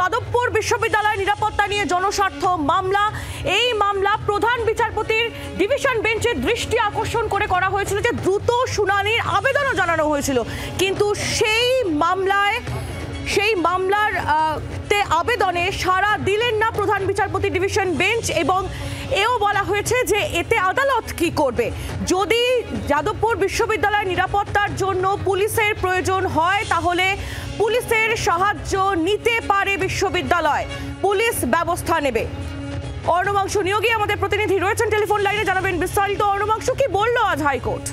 যাদবপুর বিশ্ববিদ্যালয় নিরাপত্তা নিয়ে জনস্বার্থ মামলা। এই মামলা প্রধান বিচারপতির ডিভিশন বেঞ্চের দৃষ্টি আকর্ষণ করে করা হয়েছিল যে দ্রুত শুনানির আবেদনও জানানো হয়েছিল, কিন্তু সেই মামলার আবেদনে সাড়া দিলেন না প্রধান বিচারপতি ডিভিশন বেঞ্চ, এবং এও বলা হয়েছে যে এতে আদালত কি করবে। যদি যাদবপুর বিশ্ববিদ্যালয় নিরাপত্তার জন্য পুলিশের প্রয়োজন হয় তাহলে পুলিশের সাহায্য নিতে পারে বিশ্ববিদ্যালয়, পুলিশ ব্যবস্থা নেবে। অর্ণবাংশু নিয়োগী আমাদের প্রতিনিধি রয়েছেন টেলিফোন লাইনে, জানাবেন বিস্তারিত। অর্ণবাংশু, কি বললো আজ হাইকোর্ট?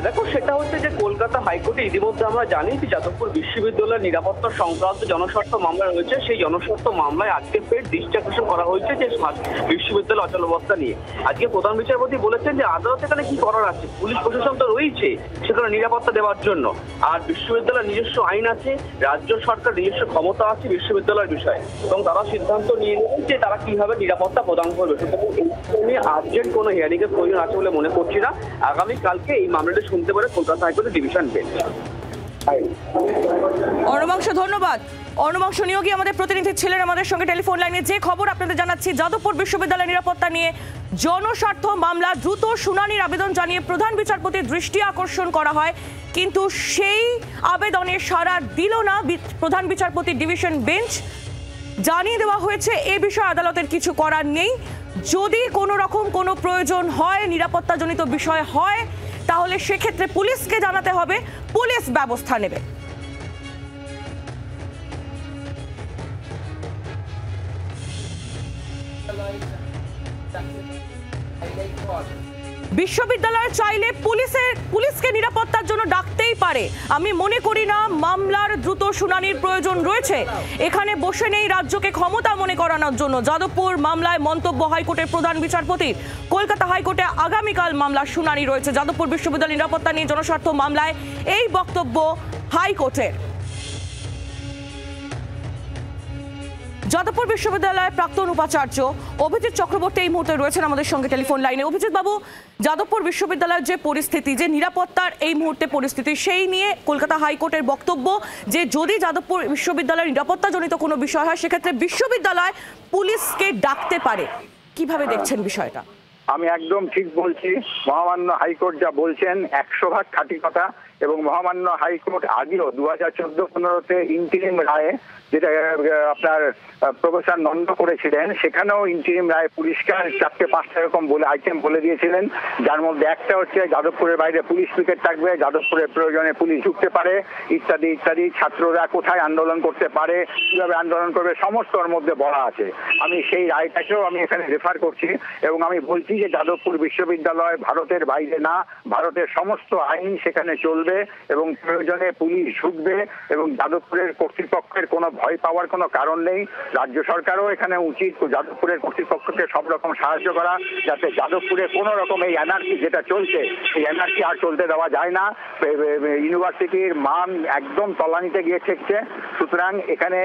দেখো, সেটা হচ্ছে যে কলকাতা হাইকোর্টে ইতিমধ্যে আমরা জানি যে যাদবপুর বিশ্ববিদ্যালয়ের নিরাপত্তা সংক্রান্ত জনস্বার্থ মামলা রয়েছে। সেই জনস্বার্থ মামলায় আজকে ফের দৃষ্টি আকর্ষণ করা হয়েছে যে বিশ্ববিদ্যালয় অচলাবস্থা নিয়ে। আজকে প্রধান বিচারপতি বলেছেন যে আদালত এখানে কি করার আছে, পুলিশ প্রশাসন তো রয়েছে সেখানে নিরাপত্তা দেওয়ার জন্য, আর বিশ্ববিদ্যালয়ের নিজস্ব আইন আছে, রাজ্য সরকার নিজস্ব ক্ষমতা আছে বিশ্ববিদ্যালয়ের বিষয়ে, এবং তারা সিদ্ধান্ত নিয়ে নেবেন যে তারা কিভাবে নিরাপত্তা প্রদান করবে। সুতরাং আর্জেন্ট কোনো হিয়ারিং এর প্রয়োজন আছে বলে মনে করছি না। আগামীকালকে এই মামলাটি শুনতে পারে কলকাতা হাইকোর্টের ডিভিশন বেঞ্চ। অর্ণবাংশু, ধন্যবাদ। অর্ণবাংশু নিয়োগী আমাদের প্রতিনিধি ছিলেন আমাদের সঙ্গে টেলিফোন লাইনে। যে খবর আপনাদের জানাচ্ছি, যাদবপুর বিশ্ববিদ্যালয় নিরাপত্তা নিয়ে জনস্বার্থ মামলা দ্রুত শুনানির আবেদন জানিয়ে প্রধান বিচারপতির দৃষ্টি আকর্ষণ করা হয়, কিন্তু সেই আবেদনে সাড়া দিল না প্রধান বিচারপতির ডিভিশন বেঞ্চ। জানিয়ে দেওয়া হয়েছে এ বিষয়ে আদালতের কিছু করার নেই। যদি কোনো রকম কোনো প্রয়োজন হয়, নিরাপত্তাজনিত বিষয় হয়, তাহলে সেক্ষেত্রে পুলিশকে জানাতে হবে, পুলিশ ব্যবস্থা নেবে। বিশ্ববিদ্যালয় চাইলে পুলিশকে নিরাপত্তার জন্য ডাকতেই পারে। আমি মনে করি না মামলার দ্রুত শুনানির প্রয়োজন রয়েছে। এখানে বসে নেই রাজ্যকে ক্ষমতা মনে করানোর জন্য। যাদবপুর মামলায় মন্তব্য হাইকোর্টের প্রধান বিচারপতির। কলকাতা হাইকোর্টে আগামীকাল মামলার শুনানি রয়েছে। যাদবপুর বিশ্ববিদ্যালয় নিরাপত্তা নিয়ে জনস্বার্থ মামলায় এই বক্তব্য হাইকোর্টের। যাদবপুর বিশ্ববিদ্যালয়ের প্রাক্তন উপাচার্য অভিজিৎ চক্রবর্তী এই মুহূর্তে রয়েছেন আমাদের সঙ্গে টেলিফোন লাইনে। অভিজিৎ বাবু, যাদবপুর বিশ্ববিদ্যালয়ের যে পরিস্থিতি, যে নিরাপত্তার এই মুহূর্তে পরিস্থিতি, সেই নিয়ে কলকাতা হাইকোর্টের বক্তব্য যে যদি যাদবপুর বিশ্ববিদ্যালয়ের নিরাপত্তাজনিত কোনো বিষয় হয় সেক্ষেত্রে বিশ্ববিদ্যালয় পুলিশকে ডাকতে পারে। কিভাবে দেখছেন বিষয়টা? আমি একদম ঠিক বলছি। মহামান্য হাইকোর্ট যা বলছেন 100% খাঁটি কথা, এবং মহামান্য হাইকোর্ট আগেও 2014-15-তে ইন্টিরিম রায়ে, যেটা আপনার প্রফেসর নন্দ করেছিলেন, সেখানেও ইন্টিরিম রায় পরিষ্কার 4-5টা এরকম আইটেম বলে দিয়েছিলেন, যার মধ্যে একটা হচ্ছে যাদবপুরের বাইরে পুলিশ পিকেট থাকবে, যাদবপুরের প্রয়োজনে পুলিশ ঢুকতে পারে, ইত্যাদি ইত্যাদি। ছাত্ররা কোথায় আন্দোলন করতে পারে, কিভাবে আন্দোলন করবে, সমস্ত ওর মধ্যে বলা আছে। আমি সেই রায়টাকেও আমি এখানে রেফার করছি, এবং আমি বলছি যে যাদবপুর বিশ্ববিদ্যালয় ভারতের বাইরে না, ভারতের সমস্ত আইন সেখানে চলবে, এবং প্রয়োজনে পুলিশ ঢুকবে, এবং যাদবপুরের কর্তৃপক্ষের কোনো ভয় পাওয়ার কোনো কারণ নেই। রাজ্য সরকারও এখানে উচিত যাদবপুরের কর্তৃপক্ষকে সব রকম সাহায্য করা, যাতে যাদবপুরে কোনো রকম এই এনআরসি যেটা চলছে, এই এনআরসি আর চলতে দেওয়া যায় না। ইউনিভার্সিটির মান একদম তলানিতে গিয়ে ঠেকছে। সুতরাং এখানে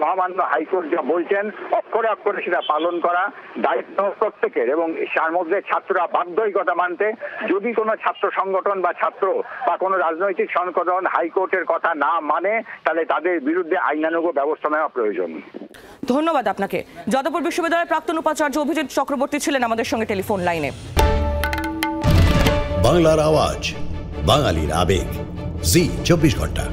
মহামান্য হাইকোর্ট যা বলছেন অক্ষরে অক্ষরে সেটা পালন করা দায়িত্ব প্রত্যেকের, এবং তার মধ্যে ছাত্ররা বাধ্যই কথা মানতে। যদি কোনো ছাত্র সংগঠন বা ছাত্র বা কোনো রাজনৈতিক সংগঠন হাইকোর্টের কথা না মানে, তাহলে তাদের বিরুদ্ধে আইনানুগ ব্যবস্থা নেওয়া প্রয়োজন। ধন্যবাদ আপনাকে। যাদবপুর বিশ্ববিদ্যালয়ের প্রাক্তন উপাচার্য অভিজিৎ চক্রবর্তী ছিলেন আমাদের সঙ্গে টেলিফোন লাইনে। বাংলার আওয়াজ, বাঙালির আবেগ, জি 24 ঘন্টা।